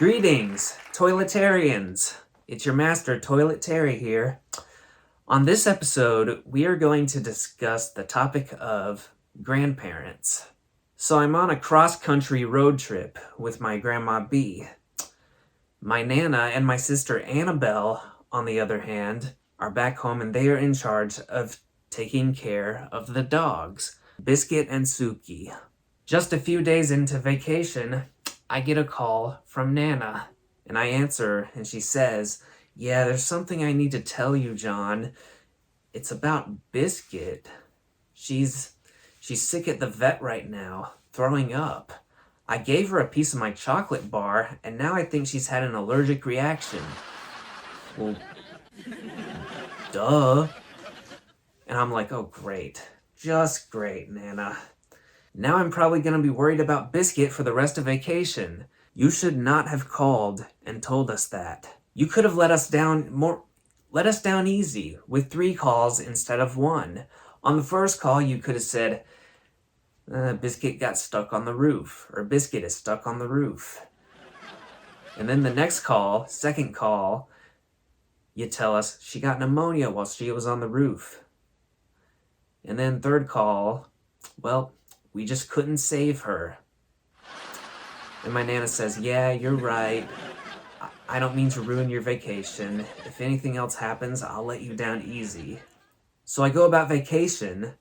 Greetings, toiletarians. It's your master, Toilet Terry here. On this episode, we are going to discuss the topic of grandparents. So I'm on a cross-country road trip with my grandma B. My Nana and my sister Annabelle, on the other hand, are back home and they are in charge of taking care of the dogs, Biscuit and Suki. Just a few days into vacation, I get a call from Nana, and I answer, and she says, "Yeah, there's something I need to tell you, John. It's about Biscuit. She's sick at the vet right now, throwing up. I gave her a piece of my chocolate bar, and now I think she's had an allergic reaction." Well, duh. And I'm like, oh, great. Just great, Nana. Now I'm probably going to be worried about Biscuit for the rest of vacation. You should not have called and told us that. You could have let us down easy with 3 calls instead of 1. On the first call, you could have said, Biscuit got stuck on the roof, or Biscuit is stuck on the roof. And then the next call, second call, you tell us she got pneumonia while she was on the roof. And then third call, well, we just couldn't save her. And my Nana says, "Yeah, you're right. I don't mean to ruin your vacation. If anything else happens, I'll let you down easy." So I go about vacation,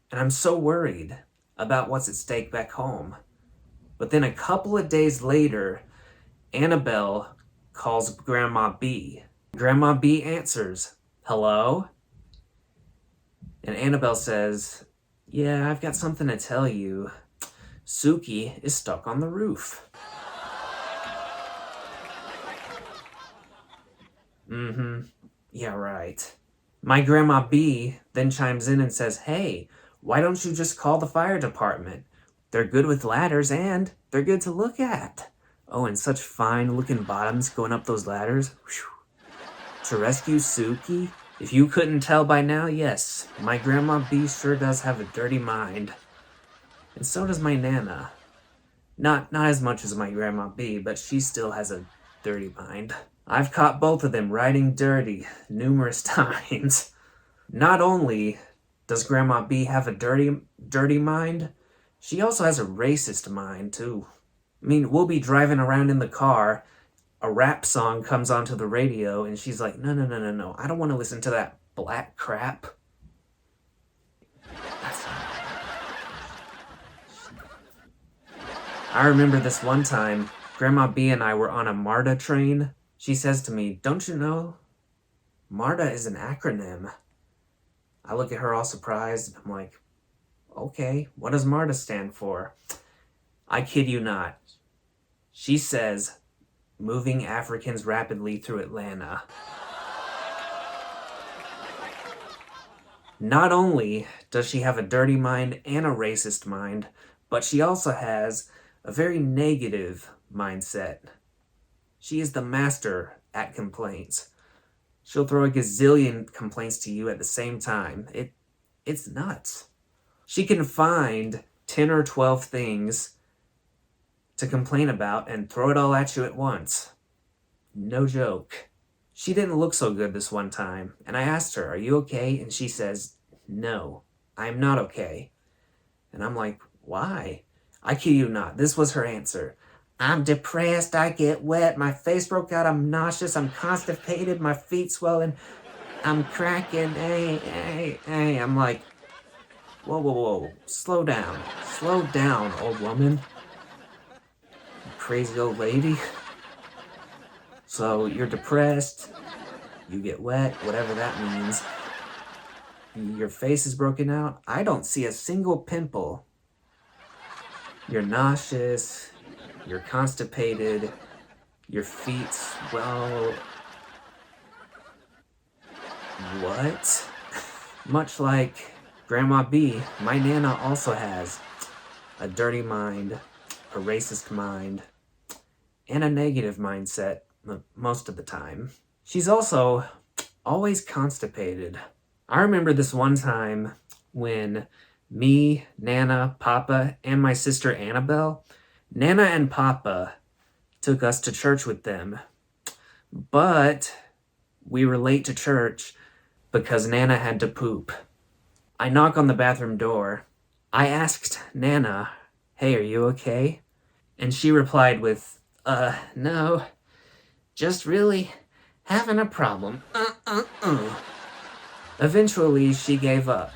and I'm so worried about what's at stake back home. But then a couple of days later, Annabelle calls Grandma B. Grandma B answers, "Hello?" And Annabelle says, "Yeah, I've got something to tell you. Suki is stuck on the roof." Yeah, right. My Grandma B then chimes in and says, "Hey, why don't you just call the fire department? They're good with ladders and they're good to look at. Oh, and such fine looking bottoms going up those ladders. Whew. To rescue Suki." If you couldn't tell by now, yes, my Grandma B sure does have a dirty mind. And so does my Nana. Not as much as my Grandma B, but she still has a dirty mind. I've caught both of them riding dirty numerous times. Not only does Grandma B have a dirty mind, she also has a racist mind, too. I mean, we'll be driving around in the car, a rap song comes onto the radio, and she's like, no, I don't want to listen to that black crap. I remember this one time, Grandma B and I were on a MARTA train. She says to me, "Don't you know? MARTA is an acronym." I look at her all surprised, and I'm like, okay, what does MARTA stand for? I kid you not. She says, "Moving Africans Rapidly Through Atlanta." Not only does she have a dirty mind and a racist mind, but she also has a very negative mindset. She is the master at complaints. She'll throw a gazillion complaints to you at the same time. It's nuts. She can find 10 or 12 things to complain about and throw it all at you at once. No joke. She didn't look so good this one time, and I asked her, "Are you okay?" And she says, "No, I'm not okay." And I'm like, "Why?" I kid you not, this was her answer. "I'm depressed, I get wet, my face broke out, I'm nauseous, I'm constipated, my feet swelling, I'm cracking, hey. I'm like, whoa, slow down, old woman. Crazy old lady. So you're depressed, you get wet, whatever that means. Your face is broken out. I don't see a single pimple. You're nauseous, you're constipated, your feet swell. What?" Much like Grandma B, my Nana also has a dirty mind, a racist mind, and a negative mindset most of the time. She's also always constipated. I remember this one time when me, Nana, Papa, and my sister Annabelle, Nana and Papa took us to church with them. But we were late to church because Nana had to poop. I knock on the bathroom door. I asked Nana, "Hey, are you okay?" And she replied with, no, just really having a problem. Eventually, she gave up.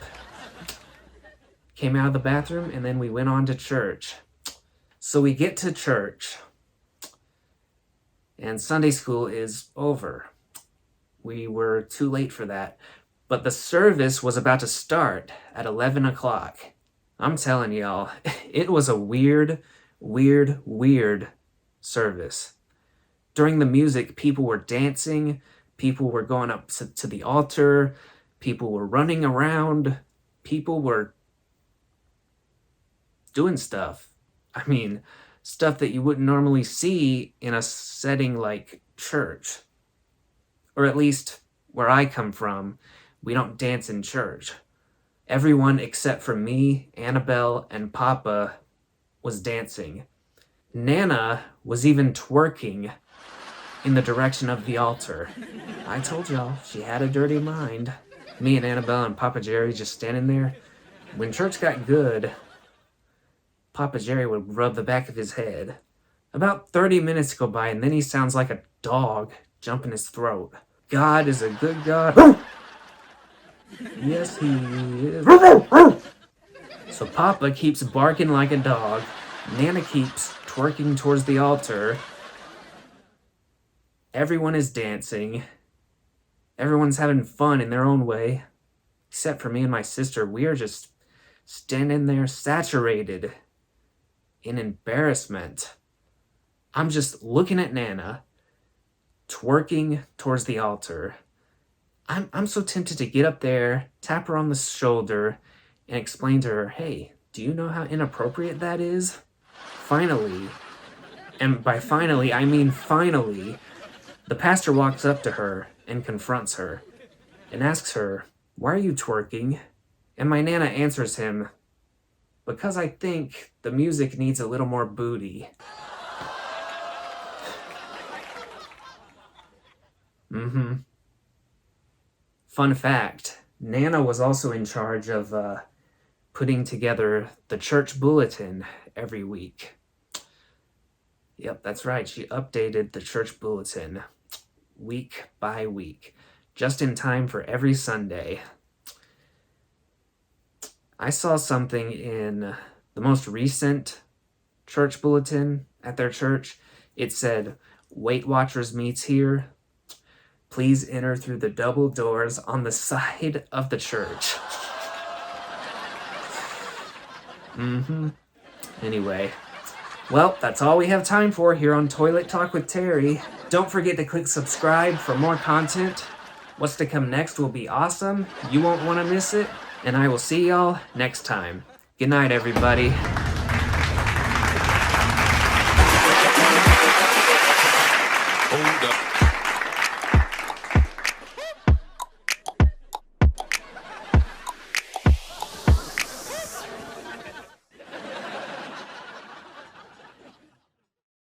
Came out of the bathroom, and then we went on to church. So we get to church, and Sunday school is over. We were too late for that, but the service was about to start at 11 o'clock. I'm telling y'all, it was a weird service. During the music, people were dancing, people were going up to the altar, people were running around, people were doing stuff. I mean, stuff that you wouldn't normally see in a setting like church. Or at least where I come from, we don't dance in church. Everyone except for me, Annabelle, and Papa was dancing. Nana was even twerking in the direction of the altar. I told y'all, she had a dirty mind. Me and Annabelle and Papa Jerry just standing there. When church got good, Papa Jerry would rub the back of his head. About 30 minutes go by, and then he sounds like a dog jumping his throat. God is a good God. Yes, he is. So Papa keeps barking like a dog. Nana keeps twerking towards the altar. Everyone is dancing. Everyone's having fun in their own way. Except for me and my sister. We are just standing there saturated in embarrassment. I'm just looking at Nana, twerking towards the altar. I'm so tempted to get up there, tap her on the shoulder, and explain to her, "Hey, do you know how inappropriate that is?" Finally, and by finally, I mean finally, the pastor walks up to her and confronts her and asks her, "Why are you twerking?" And my Nana answers him, "Because I think the music needs a little more booty." Fun fact, Nana was also in charge of putting together the church bulletin every week. Yep, that's right. She updated the church bulletin week by week, just in time for every Sunday. I saw something in the most recent church bulletin at their church. It said, "Weight Watchers meets here. Please enter through the double doors on the side of the church." Anyway, well, that's all we have time for here on Toilet Talk with Terry. Don't forget to click subscribe for more content. What's to come next will be awesome. You won't want to miss it. And I will see y'all next time. Good night, everybody.